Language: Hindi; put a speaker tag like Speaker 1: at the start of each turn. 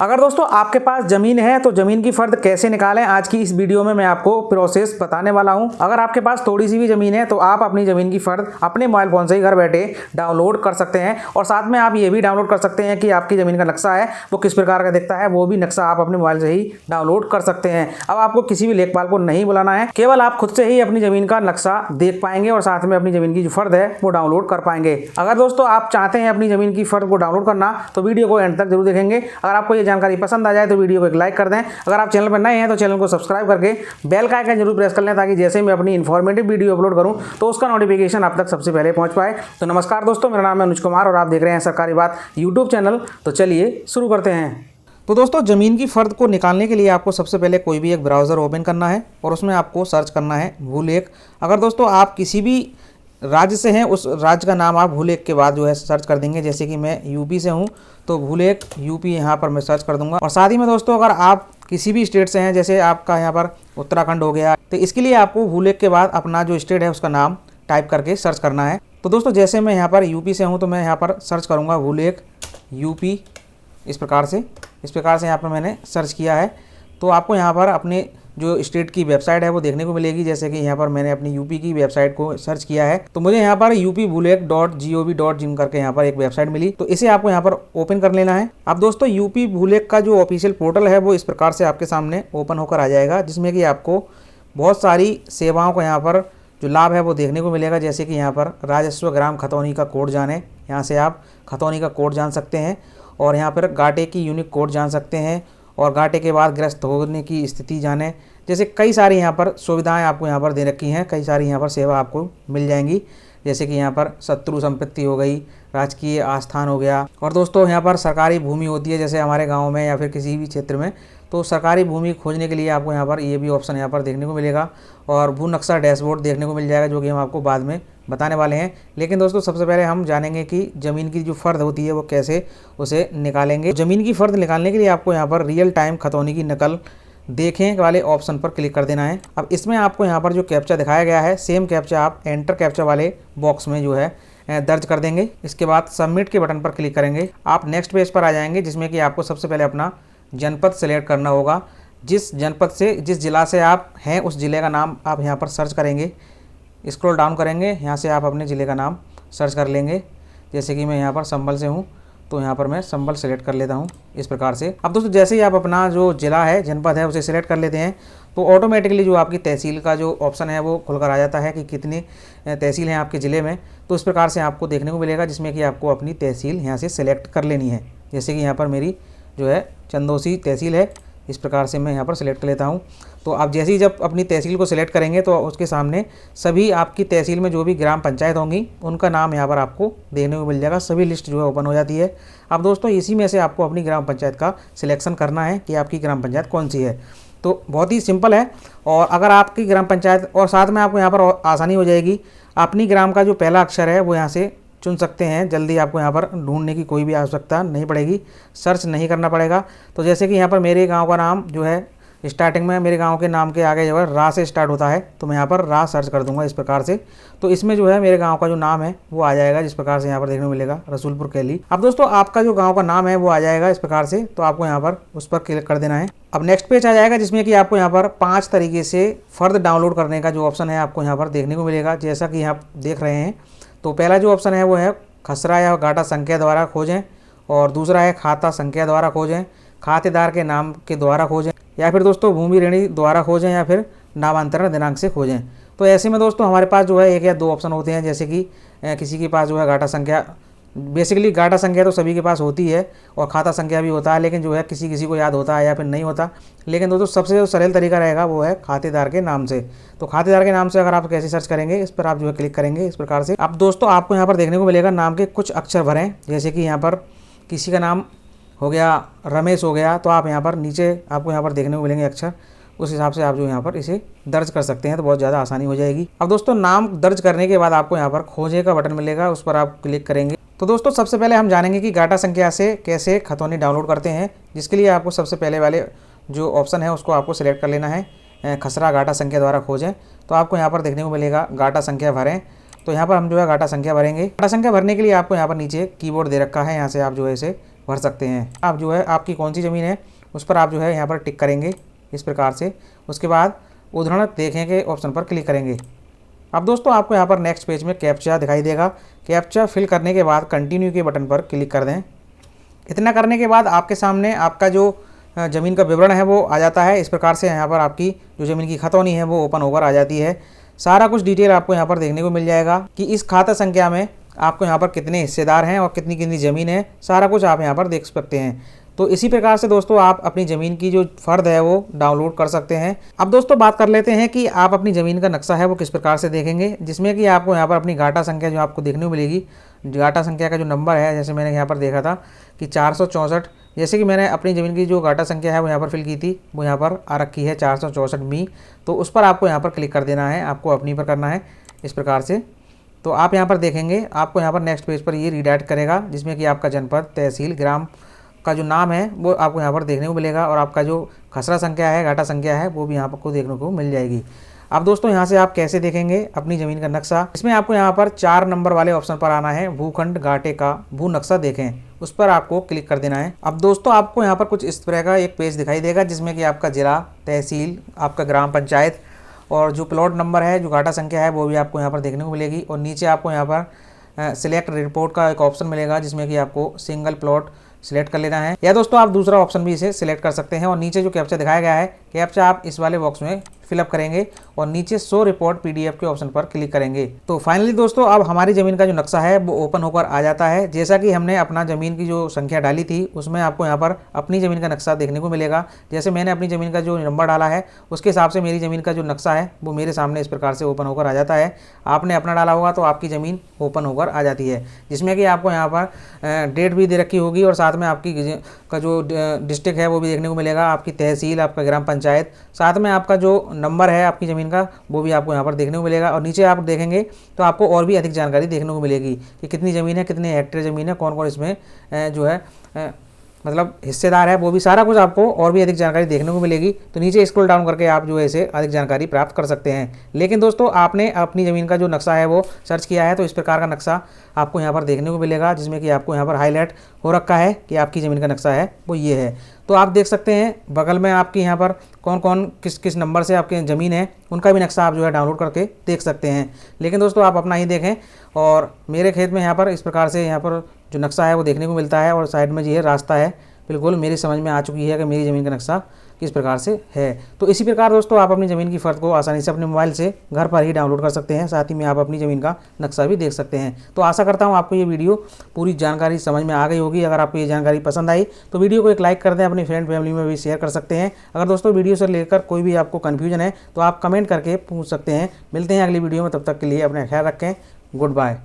Speaker 1: अगर दोस्तों आपके पास ज़मीन है तो ज़मीन की फ़र्द कैसे निकालें, आज की इस वीडियो में मैं आपको प्रोसेस बताने वाला हूं। अगर आपके पास थोड़ी सी भी ज़मीन है तो आप अपनी ज़मीन की फ़र्द अपने मोबाइल फ़ोन से ही घर बैठे डाउनलोड कर सकते हैं और साथ में आप ये भी डाउनलोड कर सकते हैं कि आपकी ज़मीन का नक्शा है वो किस प्रकार का दिखता है, वो भी नक्शा आप अपने मोबाइल से ही डाउनलोड कर सकते हैं। अब आपको किसी भी लेखपाल को नहीं बुलाना है, केवल आप खुद से ही अपनी ज़मीन का नक्शा देख पाएंगे और साथ में अपनी ज़मीन की जो फ़र्द है वो डाउनलोड कर पाएंगे। अगर दोस्तों आप चाहते हैं अपनी ज़मीन की फ़र्द को डाउनलोड करना तो वीडियो को एंड तक जरूर देखेंगे। अगर आपको ये जानकारी पसंद आ जाए तो वीडियो को एक लाइक कर दें। अगर आप चैनल पर नए हैं तो चैनल को सब्सक्राइब करके बेल का आइकन जरूर प्रेस कर लें ताकि जैसे मैं अपनी इन्फॉर्मेटिव वीडियो अपलोड करूं तो उसका नोटिफिकेशन आप तक सबसे पहले पहुंच पाए। तो नमस्कार दोस्तों, मेरा नाम है अनुज कुमार और आप देख रहे हैं सरकारी बात यूट्यूब चैनल। तो चलिए शुरू करते हैं। तो दोस्तों ज़मीन की फ़र्द को निकालने के लिए आपको सबसे पहले कोई भी एक ब्राउज़र ओपन करना है और उसमें आपको सर्च करना है भूलेख। अगर दोस्तों आप किसी भी राज्य से हैं उस राज्य का नाम आप भूलेख के बाद जो है सर्च कर देंगे। जैसे कि मैं यूपी से हूं तो भूलेख यूपी यहाँ पर मैं सर्च कर दूंगा। और साथ ही में दोस्तों अगर आप किसी भी स्टेट से हैं, जैसे आपका यहाँ पर उत्तराखंड हो गया, तो इसके लिए आपको भूलेख के बाद अपना जो स्टेट है उसका नाम टाइप करके सर्च करना है। तो दोस्तों जैसे मैं यहाँ पर यूपी से हूँ तो मैं यहाँ पर सर्च करूँगा भूलेख यूपी। इस प्रकार से यहाँ पर मैंने सर्च किया है। तो आपको यहाँ पर अपने जो स्टेट की वेबसाइट है वो देखने को मिलेगी। जैसे कि यहाँ पर मैंने अपनी यूपी की वेबसाइट को सर्च किया है तो मुझे यहाँ पर upbhulekh.gov.in करके यहाँ पर एक वेबसाइट मिली। तो इसे आपको यहाँ पर ओपन कर लेना है। अब दोस्तों यूपी भूलेख का जो ऑफिशियल पोर्टल है वो इस प्रकार से आपके सामने ओपन होकर आ जाएगा, जिसमें कि आपको बहुत सारी सेवाओं का यहाँ पर जो लाभ है वो देखने को मिलेगा। जैसे कि यहाँ पर राजस्व ग्राम खतौनी का कोड जाने, यहाँ से आप खतौनी का कोड जान सकते हैं और यहाँ पर गाटे की यूनिक कोड जान सकते हैं और घाटे के बाद ग्रस्त होने की स्थिति जाने। जैसे कई सारी यहाँ पर सुविधाएं आपको यहाँ पर दे रखी हैं, कई सारी यहाँ पर सेवा आपको मिल जाएंगी। जैसे कि यहाँ पर शत्रु संपत्ति हो गई, राजकीय आस्थान हो गया। और दोस्तों यहाँ पर सरकारी भूमि होती है, जैसे हमारे गांव में या फिर किसी भी क्षेत्र में, तो सरकारी भूमि खोजने के लिए आपको यहाँ पर ये भी ऑप्शन यहाँ पर देखने को मिलेगा। और भू नक्शा डैशबोर्ड देखने को मिल जाएगा, जो कि हम आपको बाद में बताने वाले हैं। लेकिन दोस्तों सबसे पहले हम जानेंगे कि ज़मीन की जो फ़र्द होती है वो कैसे उसे निकालेंगे। ज़मीन की फ़र्द निकालने के लिए आपको यहाँ पर रियल टाइम खतौनी की नकल देखें वाले ऑप्शन पर क्लिक कर देना है। अब इसमें आपको यहाँ पर जो कैप्चा दिखाया गया है, सेम कैप्चा आप एंटर कैप्चा वाले बॉक्स में जो है दर्ज कर देंगे। इसके बाद सबमिट के बटन पर क्लिक करेंगे। आप नेक्स्ट पेज पर आ जाएंगे, जिसमें कि आपको सबसे पहले अपना जनपद सेलेक्ट करना होगा। जिस जनपद से, जिस ज़िला से आप हैं उस ज़िले का नाम आप यहाँ पर सर्च करेंगे। स्क्रॉल डाउन करेंगे, यहाँ से आप अपने ज़िले का नाम सर्च कर लेंगे। जैसे कि मैं यहाँ पर संभल से हूँ तो यहाँ पर मैं संभल सेलेक्ट कर लेता हूँ इस प्रकार से। अब दोस्तों जैसे ही आप अपना जो ज़िला है, जनपद है, उसे सिलेक्ट कर लेते हैं तो ऑटोमेटिकली जो आपकी तहसील का जो ऑप्शन है वो खुलकर आ जाता है कि कितनी तहसील हैं आपके ज़िले में। तो इस प्रकार से आपको देखने को मिलेगा, जिसमें कि आपको अपनी तहसील यहाँ से सिलेक्ट कर लेनी है। जैसे कि यहाँ पर मेरी जो है चंदौसी तहसील है, इस प्रकार से मैं यहाँ पर सिलेक्ट कर लेता हूँ। तो आप जैसे ही जब अपनी तहसील को सिलेक्ट करेंगे तो उसके सामने सभी आपकी तहसील में जो भी ग्राम पंचायत होंगी उनका नाम यहाँ पर आपको देखने को मिल जाएगा। सभी लिस्ट जो है ओपन हो जाती है। अब दोस्तों इसी में से आपको अपनी ग्राम पंचायत का सिलेक्शन करना है कि आपकी ग्राम पंचायत कौन सी है। तो बहुत ही सिंपल है। और अगर आपकी ग्राम पंचायत, और साथ में आपको यहाँ पर आसानी हो जाएगी, अपनी ग्राम का जो पहला अक्षर है वो यहाँ से चुन सकते हैं। जल्दी आपको यहाँ पर ढूंढने की कोई भी आवश्यकता नहीं पड़ेगी, सर्च नहीं करना पड़ेगा। तो जैसे कि यहाँ पर मेरे गांव का नाम जो है स्टार्टिंग में मेरे गांव के नाम के आगे जो है रा से स्टार्ट होता है, तो मैं यहाँ पर रा सर्च कर दूंगा इस प्रकार से। तो इसमें जो है मेरे गांव का जो नाम है वो आ जाएगा, जिस प्रकार से यहाँ पर देखने को मिलेगा रसूलपुर कैली। अब दोस्तों आपका जो गाँव का नाम है वो आ जाएगा इस प्रकार से, तो आपको यहाँ पर उस पर क्लिक कर देना है। अब नेक्स्ट पेज आ जाएगा, जिसमें कि आपको यहाँ पर 5 तरीके से फ़र्द डाउनलोड करने का जो ऑप्शन है आपको यहाँ पर देखने को मिलेगा। जैसा कि आप देख रहे हैं, तो पहला जो ऑप्शन है वो है खसरा या गाटा संख्या द्वारा खोजें, और दूसरा है खाता संख्या द्वारा खोजें, खातेदार के नाम के द्वारा खोजें, या फिर दोस्तों भूमि ऋणी द्वारा खोजें, या फिर नामांतरण दिनांक से खोजें। तो ऐसे में दोस्तों हमारे पास जो है 1 या 2 ऑप्शन होते हैं। जैसे कि किसी के पास जो है गाटा संख्या, बेसिकली गाटा संख्या तो सभी के पास होती है और खाता संख्या भी होता है, लेकिन जो है किसी किसी को याद होता है या फिर नहीं होता। लेकिन दोस्तों सबसे जो सरल तरीका रहेगा वो है खातेदार के नाम से। तो खातेदार के नाम से अगर आप कैसे सर्च करेंगे, इस पर आप जो है क्लिक करेंगे इस प्रकार से। अब दोस्तों आपको यहाँ पर देखने को मिलेगा नाम के कुछ अक्षर भरें। जैसे कि यहाँ पर किसी का नाम हो गया रमेश हो गया, तो आप यहाँ पर नीचे आपको यहाँ पर देखने को मिलेंगे अक्षर, उस हिसाब से आप जो यहाँ पर इसे दर्ज कर सकते हैं, तो बहुत ज़्यादा आसानी हो जाएगी। अब दोस्तों नाम दर्ज करने के बाद आपको यहाँ पर खोजे का बटन मिलेगा, उस पर आप क्लिक करेंगे। तो दोस्तों सबसे पहले हम जानेंगे कि गाटा संख्या से कैसे खतौनी डाउनलोड करते हैं, जिसके लिए आपको सबसे पहले वाले जो ऑप्शन है उसको आपको सिलेक्ट कर लेना है, खसरा गाटा संख्या द्वारा खोजें। तो आपको यहाँ पर देखने को मिलेगा गाटा संख्या भरें। तो यहाँ पर हम जो है गाटा संख्या भरेंगे। गाटा संख्या भरने के लिए आपको यहाँ पर नीचे कीबोर्ड दे रखा है, यहाँ से आप जो है इसे भर सकते हैं। आप जो है आपकी कौन सी ज़मीन है उस पर आप जो है यहाँ पर टिक करेंगे इस प्रकार से। उसके बाद उदाहरण देखें के ऑप्शन पर क्लिक करेंगे। अब दोस्तों आपको यहाँ पर नेक्स्ट पेज में कैप्चा दिखाई देगा। कैप्चा फिल करने के बाद कंटिन्यू के बटन पर क्लिक कर दें। इतना करने के बाद आपके सामने आपका जो ज़मीन का विवरण है वो आ जाता है। इस प्रकार से यहाँ पर आपकी जो ज़मीन की खतौनी है वो ओपन होकर आ जाती है। सारा कुछ डिटेल आपको यहाँ पर देखने को मिल जाएगा कि इस खाता संख्या में आपको यहाँ पर कितने हिस्सेदार हैं और कितनी कितनी ज़मीन है, सारा कुछ आप यहाँ पर देख सकते हैं। तो इसी प्रकार से दोस्तों आप अपनी ज़मीन की जो फ़र्द है वो डाउनलोड कर सकते हैं। अब दोस्तों बात कर लेते हैं कि आप अपनी ज़मीन का नक्शा है वो किस प्रकार से देखेंगे, जिसमें कि आपको यहाँ पर अपनी घाटा संख्या जो आपको देखने को मिलेगी, घाटा संख्या का जो नंबर है, जैसे मैंने यहाँ पर देखा था कि 464, जैसे कि मैंने अपनी ज़मीन की जो घाटा संख्या है वो यहाँ पर फिल की थी, वो यहाँ पर आ रखी है 464 मी। तो उस पर आपको यहाँ पर क्लिक कर देना है, आपको अपनी पर करना है इस प्रकार से। तो आप यहाँ पर देखेंगे आपको यहाँ पर नेक्स्ट पेज पर ये रीडायरेक्ट करेगा, जिसमें कि आपका जनपद, तहसील, ग्राम का जो नाम है वो आपको यहाँ पर देखने को मिलेगा और आपका जो खसरा संख्या है, घाटा संख्या है, वो भी यहाँ पर आपको देखने को मिल जाएगी। अब दोस्तों यहाँ से आप कैसे देखेंगे अपनी ज़मीन का नक्शा, इसमें आपको यहाँ पर 4 नंबर वाले ऑप्शन पर आना है, भूखंड घाटे का भू नक्शा देखें, उस पर आपको क्लिक कर देना है। अब दोस्तों आपको यहाँ पर कुछ इस तरह का एक पेज दिखाई देगा, जिसमें कि आपका जिला, तहसील, आपका ग्राम पंचायत और जो प्लॉट नंबर है, जो घाटा संख्या है, वो भी आपको यहाँ पर देखने को मिलेगी। और नीचे आपको यहाँ पर सिलेक्ट रिपोर्ट का एक ऑप्शन मिलेगा, जिसमें कि आपको सिंगल प्लॉट सिलेक्ट कर लेना है, या दोस्तों आप दूसरा ऑप्शन भी इसे सिलेक्ट कर सकते हैं। और नीचे जो कैप्चा दिखाया गया है, कैप्चा आप इस वाले बॉक्स में फिलअप करेंगे और नीचे शो रिपोर्ट पीडीएफ के ऑप्शन पर क्लिक करेंगे। तो फाइनली दोस्तों अब हमारी ज़मीन का जो नक्शा है वो ओपन होकर आ जाता है। जैसा कि हमने अपना ज़मीन की जो संख्या डाली थी, उसमें आपको यहाँ पर अपनी ज़मीन का नक्शा देखने को मिलेगा। जैसे मैंने अपनी ज़मीन का जो नंबर डाला है उसके हिसाब से मेरी ज़मीन का जो नक्शा है वो मेरे सामने इस प्रकार से ओपन होकर आ जाता है। आपने अपना डाला होगा तो आपकी ज़मीन ओपन होकर आ जाती है, जिसमें कि आपको यहाँ पर डेट भी दे रखी होगी और साथ में आपकी का जो डिस्ट्रिक्ट है वो भी देखने को मिलेगा, आपकी तहसील, आपका ग्राम पंचायत, साथ में आपका जो नंबर है आपकी ज़मीन का वो भी आपको यहाँ पर देखने को मिलेगा। और नीचे आप देखेंगे तो आपको और भी अधिक जानकारी देखने को मिलेगी कि कितनी ज़मीन है, कितने हेक्टेयर ज़मीन है, कौन कौन इसमें जो है मतलब हिस्सेदार है, वो भी सारा कुछ आपको और भी अधिक जानकारी देखने को मिलेगी। तो नीचे स्क्रॉल डाउन करके आप जो है इसे अधिक जानकारी प्राप्त कर सकते हैं। लेकिन दोस्तों आपने अपनी ज़मीन का जो नक्शा है वो सर्च किया है तो इस प्रकार का नक्शा आपको यहाँ पर देखने को मिलेगा, जिसमें कि आपको यहाँ पर हाईलाइट हो रखा है कि आपकी ज़मीन का नक्शा है वो ये है। तो आप देख सकते हैं बगल में आपकी यहाँ पर कौन कौन किस किस नंबर से आपकी ज़मीन है, उनका भी नक्शा आप जो है डाउनलोड करके देख सकते हैं। लेकिन दोस्तों आप अपना ही देखें। और मेरे खेत में यहाँ पर इस प्रकार से यहाँ पर जो नक्शा है वो देखने को मिलता है और साइड में ये रास्ता है, बिल्कुल मेरी समझ में आ चुकी है कि मेरी ज़मीन का नक्शा किस प्रकार से है। तो इसी प्रकार दोस्तों आप अपनी ज़मीन की फ़र्द को आसानी से अपने मोबाइल से घर पर ही डाउनलोड कर सकते हैं, साथ ही में आप अपनी ज़मीन का नक्शा भी देख सकते हैं। तो आशा करता हूँ आपको ये वीडियो पूरी जानकारी समझ में आ गई होगी। अगर आपको ये जानकारी पसंद आई तो वीडियो को एक लाइक कर दें, अपनी फ्रेंड फैमिली में भी शेयर कर सकते हैं। अगर दोस्तों वीडियो से लेकर कोई भी आपको कन्फ्यूजन है तो आप कमेंट करके पूछ सकते हैं। मिलते हैं अगली वीडियो में, तब तक के लिए अपना ख्याल रखें। Good bye.